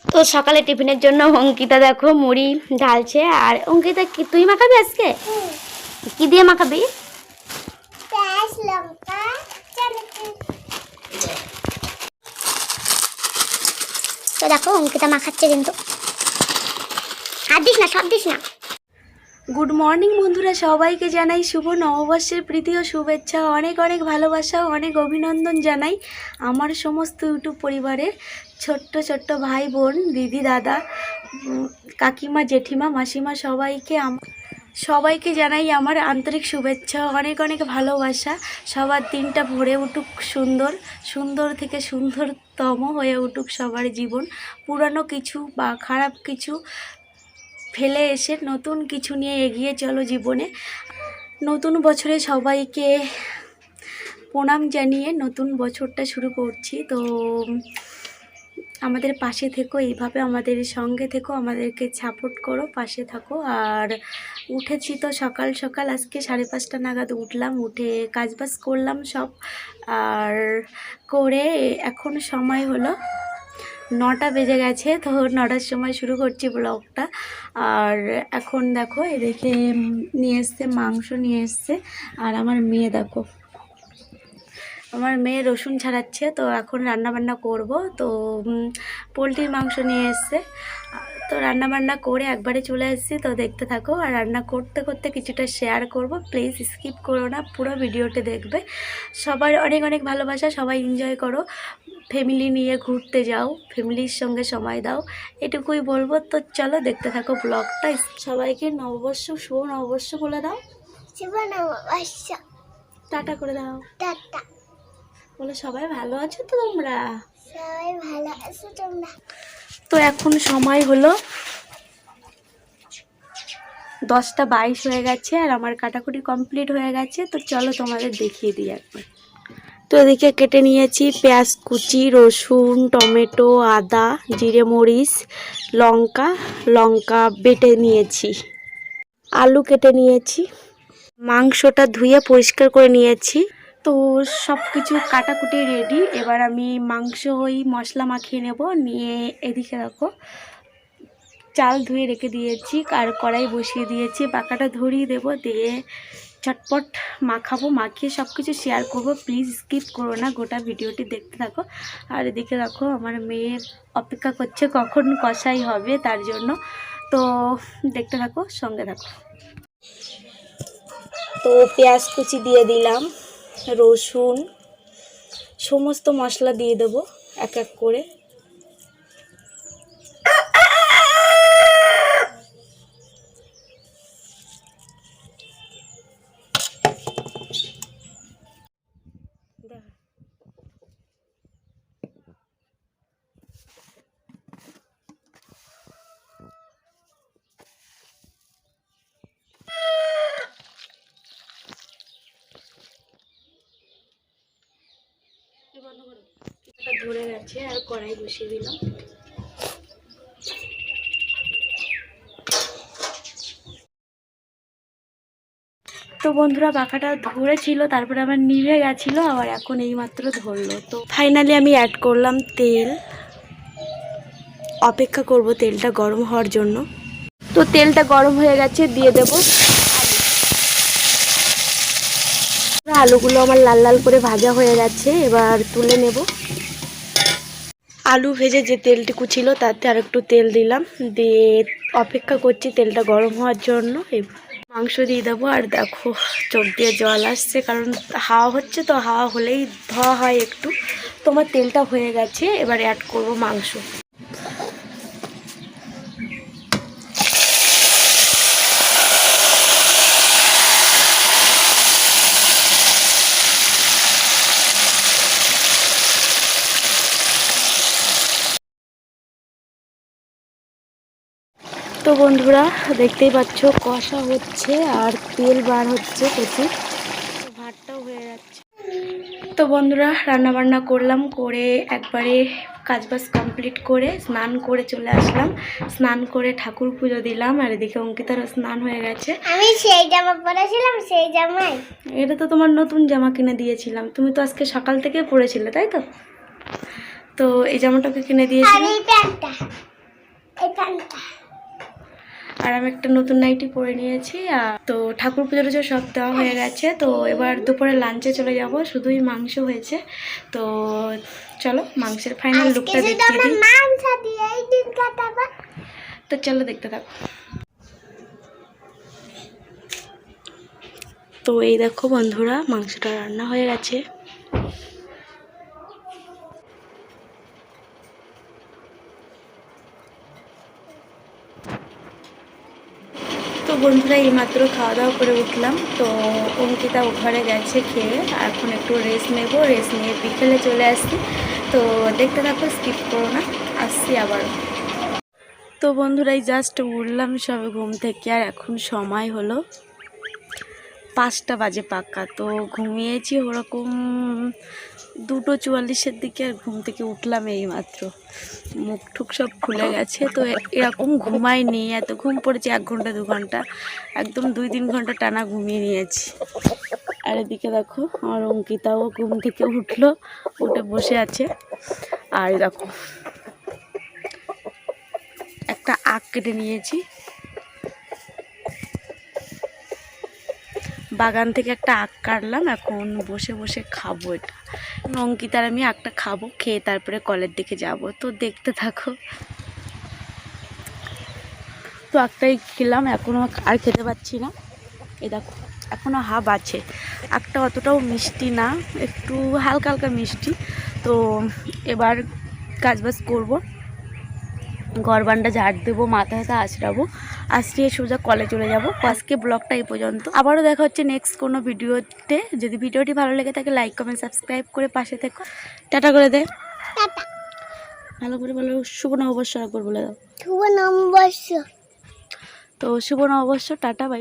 তো সকালে টিফিনের জন্য অঙ্কিতা দেখো মুড়ি ঢালছে। আর অঙ্কিতা কি তুই মাখাবি আজকে? কি দিয়ে মাখাবি? তো দেখো অঙ্কিতা মাখাচ্ছে, কিন্তু হাত দিস না, সব দিস না। গুড মর্নিং বন্ধুরা, সবাইকে জানাই শুভ নববর্ষের প্রীতি ও শুভেচ্ছা, অনেক অনেক ভালোবাসা, অনেক অভিনন্দন জানাই আমার সমস্ত ইউটিউব পরিবারের ছোট্ট ছোট্ট ভাই বোন, দিদি দাদা, কাকিমা জেঠিমা মাসিমা সবাইকে জানাই আমার আন্তরিক শুভেচ্ছা, অনেক অনেক ভালোবাসা। সবার দিনটা ভরে উঠুক সুন্দর, সুন্দর থেকে সুন্দরতম হয়ে উঠুক সবার জীবন। পুরানো কিছু বা খারাপ কিছু ফেলে এসে নতুন কিছু নিয়ে এগিয়ে চলো জীবনে। নতুন বছরে সবাইকে প্রণাম জানিয়ে নতুন বছরটা শুরু করছি। তো আমাদের পাশে থেকো, এইভাবে আমাদের সঙ্গে থেকো, আমাদেরকে সাপোর্ট করো, পাশে থাকো। আর উঠেছি তো সকাল সকাল, আজকে 5:30 নাগাদ উঠলাম, উঠে কাজবাজ করলাম সব। আর করে এখন সময় হলো 9টা বেজে গেছে। তো 9টার সময় শুরু করছি ব্লগটা। আর এখন দেখো এদিকে নিয়ে এসছে মাংস নিয়ে এসছে। আর আমার মেয়ে দেখো, আমার মেয়ে রসুন ছাড়াচ্ছে। তো এখন রান্নাবান্না করব। তো পোলট্রির মাংস নিয়ে এসছে, তো রান্নাবান্না করে একবারে চলে এসেছি। তো দেখতে থাকো। আর রান্না করতে করতে কিছুটা শেয়ার করব, প্লিজ স্কিপ করো না, পুরো ভিডিওটা দেখবে। সবার অনেক অনেক ভালোবাসা, সবাই এনজয় করো, ফ্যামিলি নিয়ে ঘুরতে যাও, ফ্যামিলির সঙ্গে সময় দাও, এটুকুই বলবো। তো চলো দেখতে থাকো ব্লগটা। সবাইকে নববর্ষ, শুভ নববর্ষ বলে দাও। শুভ নববর্ষ। টাটা করে দাও। টাটা। বলে সবাই ভালো আছো তো তোমরা? সবাই ভালো আছো তোমরা? তো এখন সময় হলো 10টা 22 হয়ে গেছে, আর আমার কাটাকুটি কমপ্লিট হয়ে গেছে। তো চলো তোমাদের দেখিয়ে দিই একবার। তো এদিকে কেটে নিয়েছি পেঁয়াজ কুচি, রসুন, টমেটো, আদা, জিরে মরিচ, লঙ্কা বেটে নিয়েছি, আলু কেটে নিয়েছি, মাংসটা ধুয়ে পরিষ্কার করে নিয়েছি। তো সব কিছু কাটাকুটি রেডি। এবার আমি মাংস ওই মশলা মাখিয়ে নেব। নিয়ে এদিকে রাখো, চাল ধুয়ে রেখে দিয়েছি, আর কড়াই বসিয়ে দিয়েছি, পাকাটা ধরিয়ে দেবো, দিয়ে চটপট মাখাবো। মাখিয়ে সব কিছু শেয়ার করবো, প্লিজ স্কিপ করো না, গোটা ভিডিওটি দেখতে থাকো। আর এদিকে রাখো আমার মেয়ে অপেক্ষা করছে কখন কষাই হবে তার জন্য। তো দেখতে থাকো, সঙ্গে থাকো। তো পেঁয়াজ কুচি দিয়ে দিলাম, রসুন, সমস্ত মশলা দিয়ে দেবো এক এক করে। ধরে গেছে, আর কড়াই বসিয়ে দিলাম। তো বন্ধুরা পাখাটা ধরেছিল, তারপরে আমার নিভে গেছিলো, আবার এখন এইমাত্র ধরলো। তো ফাইনালি আমি অ্যাড করলাম তেল, অপেক্ষা করব তেলটা গরম হওয়ার জন্য। তো তেলটা গরম হয়ে গেছে, দিয়ে দেব আলুগুলো। আমার লাল লাল করে ভাজা হয়ে গেছে, এবার তুলে নেব। আলু ভেজে যে তেলটুকু ছিল তাতে আর একটু তেল দিলাম, দিয়ে অপেক্ষা করছি তেলটা গরম হওয়ার জন্য। মাংস দিয়ে দেবো। আর দেখো চোখ দিয়ে জল আসছে, কারণ হাওয়া হচ্ছে, তো হাওয়া হলেই ধোয়া হয় একটু। তোমার তেলটা হয়ে গেছে, এবার অ্যাড করব মাংস। তো বন্ধুরা দেখতেই পাচ্ছ কষা হচ্ছে আর তেল বার হচ্ছে প্রচুর, ভাতটাও হয়ে যাচ্ছে। তো বন্ধুরা রান্নাবান্না করলাম, করে একবারে কাজবাজ কমপ্লিট করে স্নান করে চলে আসলাম। স্নান করে ঠাকুর পুজো দিলাম। আর এদিকে অঙ্কিতারও স্নান হয়ে গেছে। আমি সেই জামা পরেছিলাম, সেই জামাই। এটা তো তোমার নতুন জামা কিনে দিয়েছিলাম, তুমি তো আজকে সকাল থেকে পরেছিলে, তাই তো? তো এই জামাটাকে কিনে দিয়েছিলাম। আর এই প্যান্টটা, আর আমি একটা নতুন নাইটি পরে নিয়েছি। তো ঠাকুর পুজোর সব দেওয়া হয়ে গেছে। তো এবার দুপুরে লাঞ্চে চলে যাব, শুধুই মাংস হয়েছে। তো চলো মাংসের ফাইনাল লুকটা দেখিয়ে দিই। তো চলো দেখতে থাকো। তো এই দেখো বন্ধুরা, মাংসটা রান্না হয়ে গেছে। তো বন্ধুরা এইমাত্র খাওয়া দাওয়া করে উঠলাম। তো অঙ্কিতা ঘরে গেছে খেয়ে, এখন একটু রেস্ট নেব, রেস্ট নিয়ে বিকেলে চলে আসছি। তো দেখতে থাকো, স্কিপ করো না, আসছি আবার। তো বন্ধুরা এই জাস্ট উঠলাম সবে ঘুম থেকে, আর এখন সময় হলো 5টা বাজে পাক্কা। তো ঘুমিয়েছি ওরকম 2:44-এর দিকে, আর ঘুম থেকে উঠলাম এইমাত্র। মুখ ঠুক সব খুলে গেছে। তো এরকম ঘুমাইনি, এত ঘুম পড়েছে 1 ঘন্টা 2 ঘন্টা, একদম 2-3 ঘন্টা টানা ঘুমিয়ে নিয়েছি। আর এদিকে দেখো আমার অঙ্কিতাও ঘুম থেকে উঠলো, উঠে বসে আছে। আর দেখো একটা আখ কেটে নিয়েছি, বাগান থেকে একটা আখ কাটলাম, এখন বসে বসে খাবো। এটা অঙ্কিতার আমি আখটা খাবো, খেয়ে তারপরে কলের দিকে যাব। তো দেখতে থাকো। তো একটাই খেলাম, এখনও আর খেতে পাচ্ছি না। এই দেখো এখনও হাফ আছে। আখটা অতটাও মিষ্টি না, একটু হালকা হালকা মিষ্টি। তো এবার কাজবাজ করবো, ঘর বান্ডা ঝাড় দেবো, মাথা হাতে আঁচড়াবো, আঁচড়িয়ে সোজা কলে চলে যাবো। আজকে ব্লগটা এই পর্যন্ত, আবারও দেখা হচ্ছে নেক্সট কোনো ভিডিওতে। যদি ভিডিওটি ভালো লেগে থাকে লাইক কমেন্ট সাবস্ক্রাইব করে পাশে থেকো। টাটা করে দে, ভালো করে বলো, শুভ নববর্ষ একবার বলে দাও। শুভ নববর্ষ। তো শুভ নববর্ষ, টাটা, বাই।